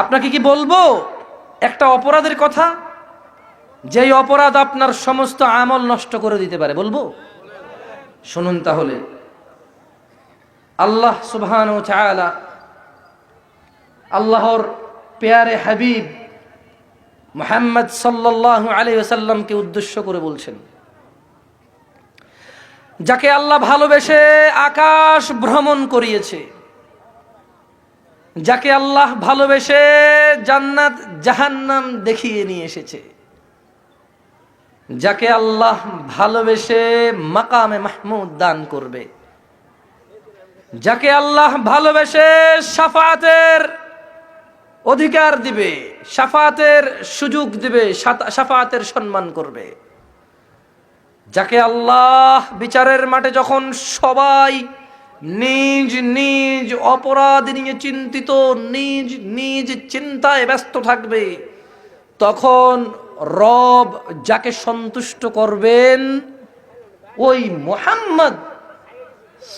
আপনাকে কি বলবো একটা অপরাধের কথা, যেই অপরাধ আপনার সমস্ত আমল নষ্ট করে দিতে পারে? বলবো? শুনুন তাহলে। আল্লাহ সুবহানাহু ওয়া তাআলা আল্লাহর প্যারে হাবিব মুহাম্মদ সাল্লাল্লাহু আলাইহি ওয়াসাল্লামকে উদ্দেশ্য করে বলছেন, যাকে আল্লাহ ভালোবেসে আকাশ ভ্রমণ করিয়েছে, যাকে আল্লাহ ভালোবেসে জান্নাত জাহান্নাম দেখিয়ে নিয়ে এসেছে, যাকে আল্লাহ ভালোবেসে মাকামে মাহমুদ দান করবে, যাকে আল্লাহ ভালোবেসে শাফাতের অধিকার দিবে, শাফাতের সুযোগ দিবে, শাফাতের সম্মান করবে, যাকে আল্লাহ বিচারের মাঠে যখন সবাই নিজ নিজ অপরাধ নিয়ে চিন্তিত, নিজ নিজ চিন্তায় ব্যস্ত থাকবে, তখন রব যাকে সন্তুষ্ট করবেন ওই মুহাম্মদ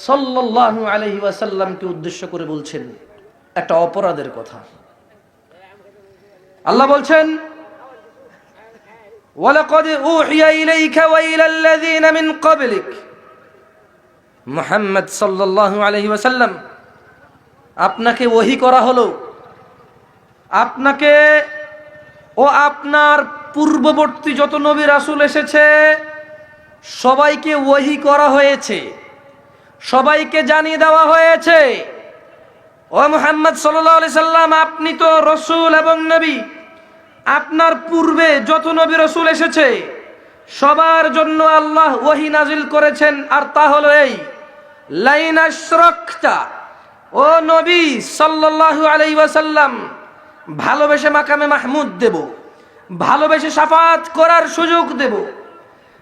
সাল্লাল্লাহু আলাইহি ওয়াসাল্লামকে উদ্দেশ্য করে বলছেন একটা অপরাধের কথা। আল্লাহ বলছেন, ওয়ালাকাদ উহিয়া ইলাইকা ওয়া ইলাল্লাযীনা মিন ক্বাবলিক, মুহাম্মদ সাল্লাল্লাহু আলাইহি ওয়াসাল্লাম, আপনাকে ওহী করা হলো, আপনাকে ও আপনার পূর্ববর্তী যত নবী রাসূল এসেছে সবাইকে ওহী করা হয়েছে, সবাইকে জানিয়ে দেওয়া হয়েছে, ও মুহাম্মদ সাল্লাল্লাহু আলাইহি সাল্লাম, আপনি তো রাসূল এবং নবী, আপনার পূর্বে যত নবী রাসূল এসেছে সবার জন্য আল্লাহ ওহী নাজিল করেছেন। আর তা হলো এই, লাইন আশরাকতা, ও নবী সাল্লাল্লাহু আলাইহি ওয়াসাল্লাম, ভালোবেসে মাকামে মাহমুদ দেব, ভালোবেসে শাফাত করার সুযোগ দেব,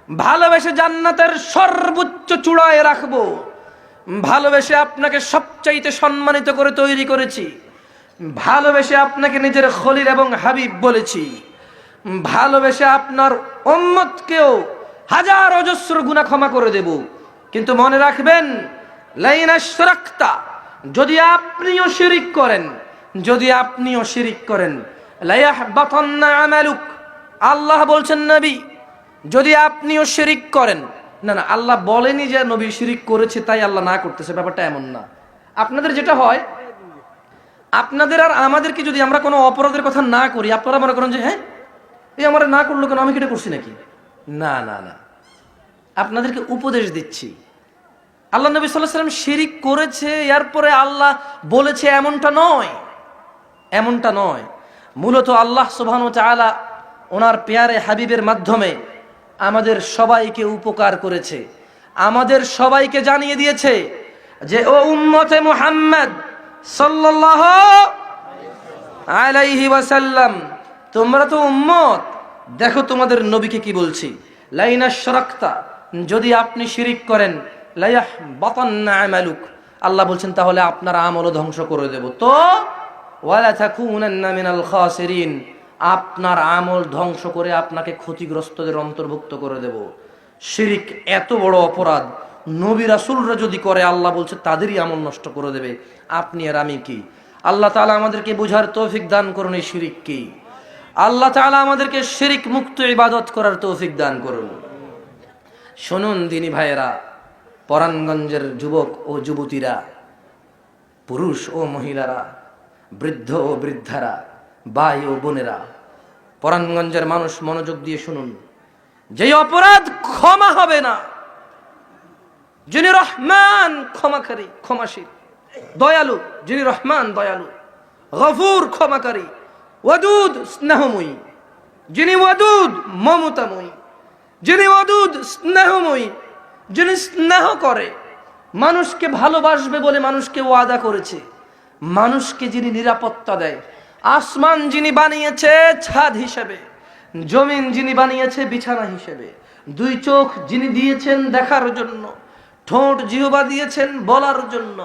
ভালোবেসে জান্নাতের সর্বোচ্চ চূড়ায় রাখবো, ভালোবেসে আপনাকে সবচাইতে সম্মানিত করে তৈরি করেছি, ভালোবেসে আপনাকে নিজের খলিল এবং হাবিব বলেছি, ভালোবেসে আপনার উম্মতকেও হাজার অজস্র গুনাহ ক্ষমা করে দেব। কিন্তু মনে রাখবেন, লাইন আশরাকতা, যদি আপনিও শিরিক করেন, যদি আপনিও শিরিক করেন, লায়াহবাতান্না আমালুক, আল্লাহ বলছেন নবী যদি আপনিও শিরিক করেন, না না, আল্লাহ বলেনি যে নবী শিরিক করেছে তাই আল্লাহ না করতেছে, ব্যাপারটা এমন না। আপনাদের যেটা হয়, আপনাদের আর আমাদেরকে যদি আমরা কোনো অপরাধের কথা না করি, আপনারা মনে করেন যে হ্যাঁ এই আমার না করলো কেন, আমি কেটে করছি নাকি? না না না, আপনাদেরকে উপদেশ দিচ্ছি। আল্লাহ নবী সাল্লাল্লাহু আলাইহি ওয়াসাল্লাম শিরিক করেছে এরপরে আল্লাহ বলেছে, এমনটা নয়, এমনটা নয়। মূলত আল্লাহ সুবহানাহু ওয়া তাআলা ওনার পেয়ারে হাবিবের মাধ্যমে আমাদের সবাইকে উপকার করেছে, আমাদের সবাইকে জানিয়ে দিয়েছে যে ও উম্মতে মুহাম্মদ সাল্লাল্লাহু আলাইহি ওয়াসাল্লাম, তোমরা তো উম্মত, দেখো তোমাদের নবীকে কি বলছি, লাইন আশরাকতা, যদি আপনি শিরিক করেন, লায়াহবাতান্না আমালুক, আল্লাহ বলছেন তাহলে আপনার আমলও ধ্বংস করে দেব, তো ওয়ালা তাকুনান্না মিনাল খাসিরিন, আপনার আমল ধ্বংস করে আপনাকে ক্ষতিগ্রস্তদের অন্তর্ভুক্ত করে দেব। শিরিক এত বড় অপরাধ, নবী রাসূলরা যদি করে আল্লাহ বলছে তাদেরই আমল নষ্ট করে দেবে, আপনি আর আমি কি? আল্লাহ তাআলা আমাদেরকে বুঝার তৌফিক দান করুন এই শিরিক কি। আল্লাহ তাআলা আমাদেরকে শিরিক মুক্ত ইবাদত করার তৌফিক দান করুন। শুনুন দিনী ভাইয়েরা, পরাণগঞ্জের যুবক ও যুবতীরা, পুরুষ ও মহিলারা, বৃদ্ধ ও বৃদ্ধারা, ভাই ও বোনেরা, পরাণগঞ্জের মানুষ মনোযোগ দিয়ে শুনুন। যেই অপরাধ ক্ষমা হবে না, যিনি রহমান ক্ষমাকারী, ক্ষমাশীল, দয়ালু, যিনি রহমান দয়ালু, গফুর ক্ষমাকারী, ওয়াদুদ স্নেহময়ী, যিনি ওয়াদুদ মমতাময়ী, যিনি ওয়াদুদ স্নেহময়ী, যিনি স্নেহ করে, মানুষকে ভালোবাসবে বলে মানুষকে ওয়াদা করেছে, মানুষকে যিনি নিরাপত্তা দেয়, আসমান যিনি বানিয়েছে ছাদ হিসেবে, জমিন যিনি বানিয়েছে বিছানা হিসেবে, দুই চোখ যিনি দিয়েছেন দেখার জন্য, ঠোঁট জিহ্বা দিয়েছেন বলার জন্য,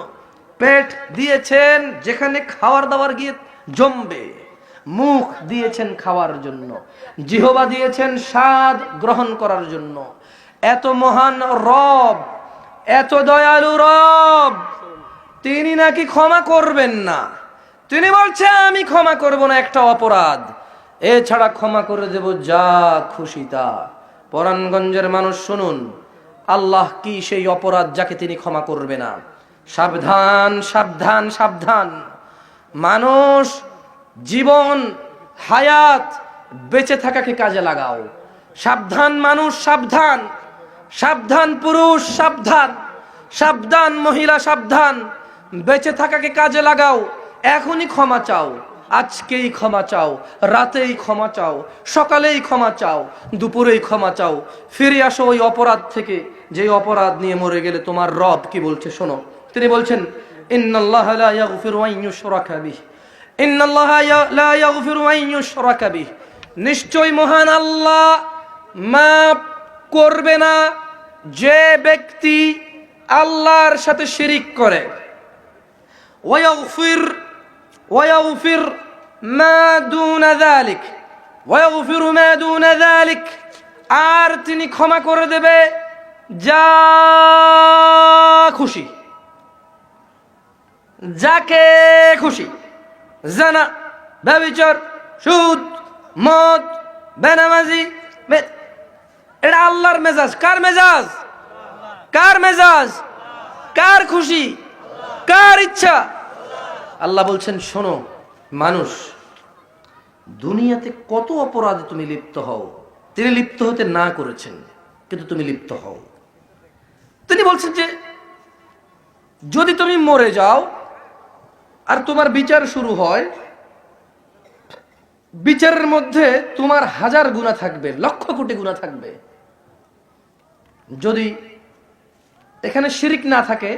পেট দিয়েছেন যেখানে খাওয়ার দাওয়ার গিয়ে জমবে, মুখ দিয়েছেন খাওয়ার জন্য, জিহ্বা দিয়েছেন স্বাদ গ্রহণ করার জন্য, এত মহান রব, এত দয়ালু রব, তিনি নাকি ক্ষমা করবেন না, তিনি বলছে আমি ক্ষমা করব না একটা অপরাধ, এছাড়া ক্ষমা করে দেব যা খুশি তা। পরাণগঞ্জের মানুষ শুনুন, আল্লাহ কি সেই অপরাধ যাকে তিনি ক্ষমা করবে না। সাবধান সাবধান সাবধান। মানুষ জীবন হায়াত বেঁচে থাকাকে কাজে লাগাও। সাবধান মানুষ সাবধান, সাবধান পুরুষ সাবধান, সাবধান মহিলা সাবধান। বেঁচে থাকাকে কাজে লাগাও। এখনই ক্ষমা চাও, আজকেই ক্ষমা চাও, রাতেই ক্ষমা চাও, সকালেই ক্ষমা চাও, দুপুরেই ক্ষমা চাও। ফিরে আসো ওই অপরাধ থেকে যে অপরাধ নিয়ে মরে গেলে তোমার রব কি বলছে শোনো। তিনি বলছেন ইন্নাল্লাহা লা ইয়াগফিরু আন ইউশরাকা বিহি, ইন্নাল্লাহা লা ইয়াগফিরু আন ইউশরাকা বিহি, নিশ্চয় মহান আল্লাহ মাফ করবে না যে ব্যক্তি আল্লাহর সাথে শিরিক করে। ওয়ায়াগফির মা দুনা যালিক, ওয়ায়াগফিরু মা দুনা যালিক, আর তিনি ক্ষমা করে দেবে যা খুশি, যাকে খুশি। জানা, ব্যভিচার, সুদ, মদ, বেনামাজি, এটা আল্লাহর মেজাজ। কার মেজাজ? কার মেজাজ? কার খুশি? কার ইচ্ছা? আল্লাহ বলছেন শোনো মানুষ, দুনিয়াতে কত অপরাধে তুমি লিপ্ত হও, তিনি লিপ্ত হতে না করেছেন কিন্তু তুমি লিপ্ত হও। তিনি বলছেন যে যদি তুমি মরে যাও আর তোমার বিচার শুরু হয়, বিচারের মধ্যে তোমার হাজার গুনাহ থাকবে, লক্ষ কোটি গুনাহ থাকবে। যদি এখানে শিরিক না থাকে,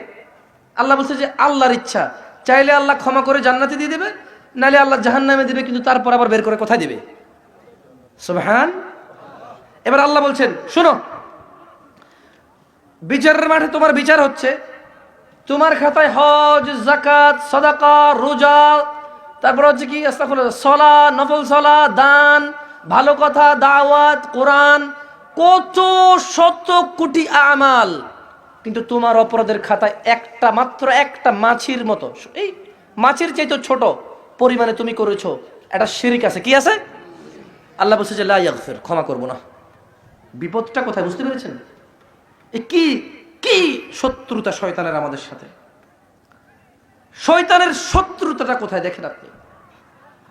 আল্লাহ বলছে যে আল্লাহর ইচ্ছা, চাইলে আল্লাহ ক্ষমা করে জান্নাতে দিয়ে দেবে, নাহলে আল্লাহ জাহান্নামে দিবে, কিন্তু তারপর আবার বের করে কোথায় দিবে? সুবহান। এবার আল্লাহ বলছেন শোনো, বিচারের মাঠে তোমার বিচার হচ্ছে, তোমার খাতায় হজ, যাকাত, সাদাকা, রোজা, তারপর হচ্ছে কি আস্তাগফিরুল্লাহ, সালাত, নফল সালাত, দান, ভালো কথা, দাওয়াত, কোরআন, কত শত কোটি আমাল, কিন্তু তোমার অপরাধের খাতায় একটা মাত্র একটা মাছির মতো, এই মাছির চাইতে ছোট পরিমাণে তুমি করেছো একটা শিরিক আছে। কি আছে? আল্লাহ বলছে যে লা ইয়াগফির, ক্ষমা করব না। বিপদটা কোথায় বুঝতে পেরেছেন? কি কি শত্রুতা শয়তানের আমাদের সাথে, শয়তানের শত্রুতাটা কোথায় দেখেন আপনি,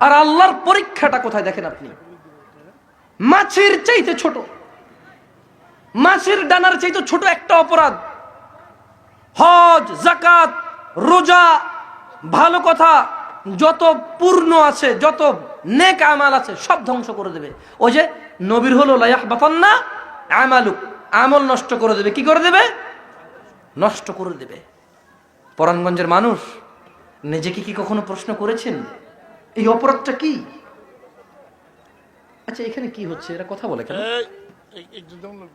আর আল্লাহর পরীক্ষাটা কোথায় দেখেন আপনি। মাছির চাইতে ছোট, মাছির ডানার চাইতে ছোট একটা অপরাধ, হজ, যাকাত, রোজা, ভালো কথা, যত পূর্ণ আছে, যত নেক আমাল আছে সব ধ্বংস করে দেবে। ওই যে নবীর হলো লা ইয়াহবাতান্না আমালুক, আমল নষ্ট করে দেবে। কি করে দেবে? নষ্ট করে দেবে। পরাণগঞ্জের মানুষ নিজেকে কি কখনো প্রশ্ন করেছেন এই অপরাধটা কি? আচ্ছা এখানে কি হচ্ছে, এরা কথা বলে কেন?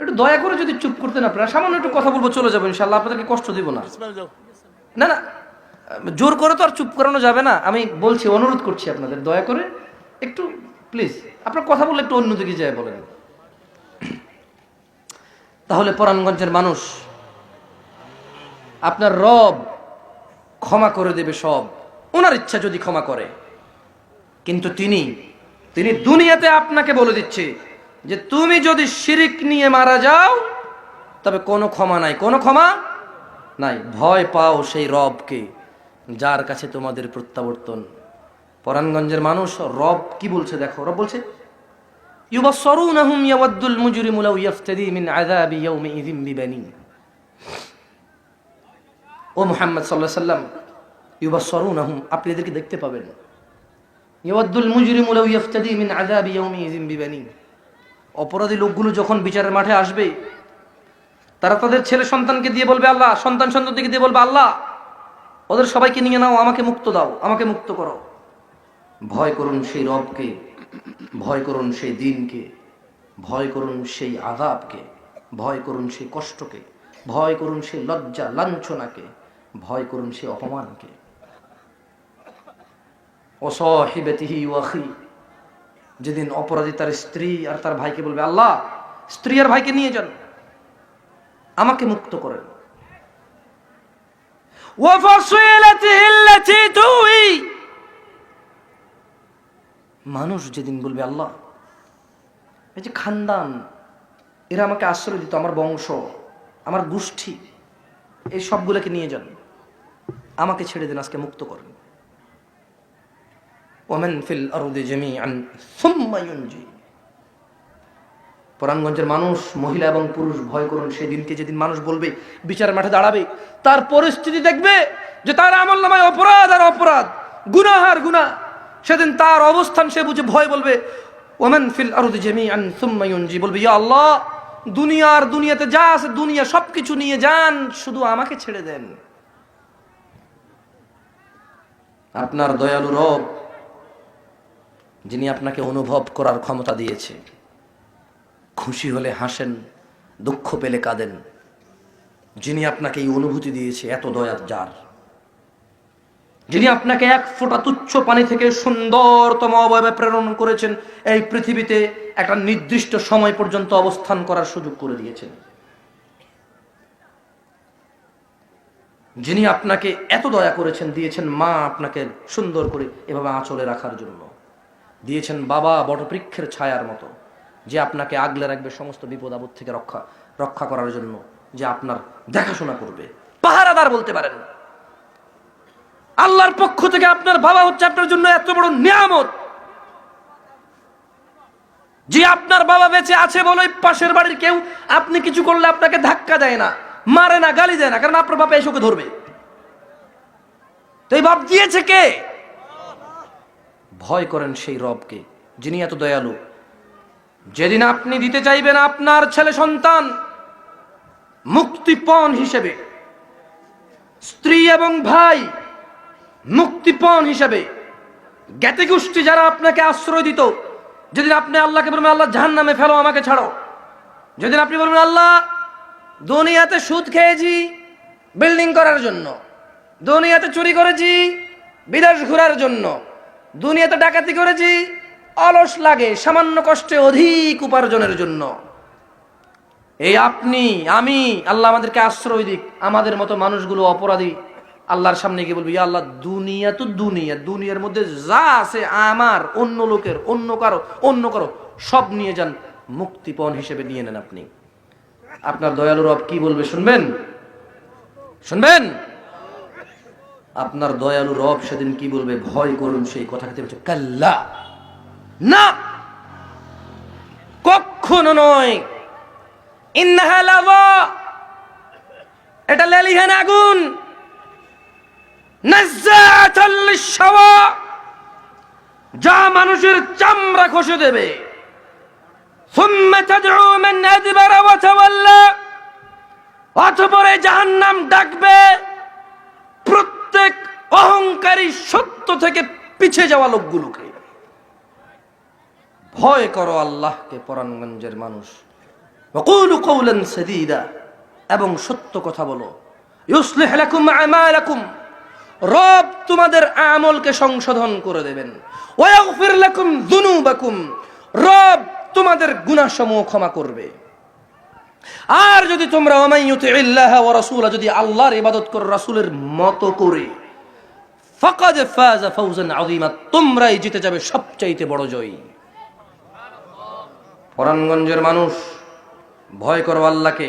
একটু দয়া করে যদি চুপ করতেন আপনারা, সামান্য একটু কথা বলবো, চলে যাবো ইনশাআল্লাহ, আপনাদেরকে কষ্ট দিব না। না না, জোর করে তো আর চুপ করানো যাবে না। আমি বলছি, অনুরোধ করছি আপনাদের, দয়া করে একটু প্লিজ আপনার কথা বলে একটু অন্যদিকে যায় বলেন। তাহলে পরাণগঞ্জের মানুষ, আপনার রব ক্ষমা করে দেবে সব, ওনার ইচ্ছা যদি ক্ষমা করে। কিন্তু তিনি দুনিয়াতে আপনাকে বলে দিচ্ছে যে তুমি যদি শিরিক নিয়ে মারা যাও তবে কোনো ক্ষমা নাই, কোনো ক্ষমা নাই। ভয় পাও সেই রবকে যার কাছে তোমাদের প্রত্যাবর্তন। পরাণগঞ্জের মানুষ, রব কি বলছে দেখো। রব বলছে ইউবাসসিরুনহুম ইয়াওয়াদ্দুল মুজরিমু লাউ ইয়াফতাদি মিন আযাবি ইয়াউমিযিন বিবানি। ও মুহাম্মদ সাল্লাল্লাহু আলাইহি সাল্লাম, ইউবাসসিরুনহুম, আপনি এদেরকে দেখতে পাবেন। ইয়াওয়াদ্দুল মুজরিমু লাউ ইয়াফতাদি মিন আযাবি ইয়াউমিযিন বিবানি। অপরাধী লোকগুলো যখন বিচারের মাঠে আসবে, তারা তাদের ছেলে সন্তানকে দিয়ে বলবে আল্লাহ, সন্তানকে দিয়ে বলবে আল্লাহ ওদের সবাইকে নিয়ে নাও, আমাকে মুক্ত দাও, আমাকে মুক্ত করো। ভয় করুন সেই রবকে, ভয় করুন সেই দিনকে, ভয় করুন সেই আযাবকে, ভয় করুন সেই কষ্টকে, ভয় করুন সেই লজ্জা লাঞ্ছনাকে, ভয় করুন সেই অপমানকে। ও সাহিবাতিহি ওয়া আখি, যেদিন অপরাধী তার স্ত্রী আর তার ভাইকে বলবে আল্লাহ স্ত্রী আর ভাইকে নিয়ে যান, আমাকে মুক্ত করেন। ওয়া ফাসিলাতিহি আল্লাতী তুই, মানুষ যেদিন বলবে আল্লাহ এই যে খানদান, এরা আমাকে আশ্রয় দিত, আমার বংশ, আমার গোষ্ঠী, এই সবগুলোকে নিয়ে যান, আমাকে ছেড়ে দেন, আজকে মুক্ত করেন। ওমান ফিল আরদি জামিআন সুম্মা ইউনজি। পরাণগঞ্জের মানুষ, মহিলা এবং পুরুষ, ভয় করুন সেই দিনকে, যেদিন মানুষ বলবে, বিচারের মাঠে দাঁড়াবে, তার পরিস্থিতি দেখবে যে তার আমলনামায় অপরাধ আর অপরাধ, গুনাহ আর গুনাহ। সেদিন তার অবস্থান সে বুঝে ভয় বলবে, ওমান ফিল আরদি জামিআন সুম্মা ইউনজি, বলবে ইয়া আল্লাহ, দুনিয়ার দুনিয়াতে যা আছে দুনিয়া সবকিছু নিয়ে যান, শুধু আমাকে ছেড়ে দেন। আপনার দয়ালু রব, যিনি আপনাকে অনুভব করার ক্ষমতা দিয়েছে, খুশি হলে হাসেন, দুঃখ পেলে কাঁদেন, যিনি আপনাকে এই অনুভূতি দিয়েছে, এত দয়ার যার, যিনি আপনাকে এক ফোঁটা তুচ্ছ পানি থেকে সুন্দরতম অবয়বে প্রেরণ করেছেন, এই পৃথিবীতে একটা নির্দিষ্ট সময় পর্যন্ত অবস্থান করার সুযোগ করে দিয়েছেন, যিনি আপনাকে এত দয়া করেছেন, দিয়েছেন মা আপনাকে সুন্দর করে এভাবে আঁচলে রাখার জন্য, দিয়েছেন বাবা বটবৃক্ষের ছায়ার মতো, যে আপনাকে আগলে রাখবে সমস্ত বিপদ আপদ থেকে রক্ষা করার জন্য, যে আপনার দেখাশোনা করবে, পাহারাদার বলতে পারেন। আল্লাহর পক্ষ থেকে আপনার বাবা হচ্ছে আপনার জন্য এত বড় নিয়ামত, যে আপনার বাবা বেঁচে আছে বলে পাশের বাড়ির কেউ আপনি কিছু করলে আপনাকে ধাক্কা দেয় না, মারে না, গালি দেয় না, কারণ আপনার বাবা এসে ওকে ধরবে। তো এই বাপ দিয়েছে কে? ভয় করেন সেই রবকে, যিনি এত দয়ালু। যেদিন আপনি দিতে চাইবেন আপনার ছেলে সন্তান মুক্তিপণ হিসেবে, স্ত্রী এবং ভাই মুক্তিপণ হিসেবে, জ্ঞাতি গোষ্ঠী যারা আপনাকে আশ্রয় দিত, যেদিন আপনি আল্লাহকে বলবেন আল্লাহ জাহান্নামে ফেলো, আমাকে ছাড়ো, যেদিন আপনি বলবেন আল্লাহ দুনিয়াতে সুদ খেয়েছি বিল্ডিং করার জন্য, দুনিয়াতে চুরি করেছি বিদেশ ঘোরার জন্য, দুনিয়াতে ডাকাতি করেছি অলস লাগে সামান্য কষ্টে অধিক উপার্জনের জন্য, এই আপনি আমি, আল্লাহ আমাদেরকে আশ্রয় দিক, আমাদের মতো মানুষগুলো অপরাধী আল্লাহর সামনে গিয়ে বলবি, ইয়া আল্লাহ দুনিয়া তো দুনিয়া, দুনিয়ার মধ্যে যা আছে আমার, অন্য লোকের, অন্য কারো সব নিয়ে যান, মুক্তিপণ হিসেবে নিয়ে নেন আপনি। আপনার দয়ালু রব কি বলবে শুনবেন? শুনবেন? আপনার দয়ালু রব সেদিন কি বলবে? ভয় করুন সেই কথা খেতে বলছে, কাল্লা, না, কখনো নয়, ইন্নাহা লাযা, এটা লেলিহান আগুন, নাজ্জাআতাল লিশ-শাওয়া, যা মানুষের চামড়া খসে দেবে, সুম্মা তাদউ মান আদবারা ওয়া তাওয়াল্লা, অতঃপর জাহান্নাম ডাকবে প্রত্যেক অহংকারী সত্য থেকে পিছিয়ে যাওয়া লোকগুলোকে। ভয় করো আল্লাহকে পরাণগঞ্জের মানুষ, ওয়াকুলু কওলান সাদীদা, এবং সত্য কথা বলো, ইউসলিহ লাকুম আমালাকুম, রব তোমাদের আমলকে সংশোধন করে দেবেন, ওয়া ইয়াগফির লাকুম যুনুবাকুম, রব তোমাদের গুনাহসমূহ ক্ষমা করবে। আর যদি তোমরা ওমাইয়ুতিল্লাহ ওয়া রাসূলা, যদি আল্লাহর ইবাদত করো রাসূলের মতো করে, ফাকাদ ফাযা ফাওজান আযীমা, তোমরাই জিতে যাবে সবচাইতে বড় জয়। পরাণগঞ্জের মানুষ ভয় করো আল্লাহকে।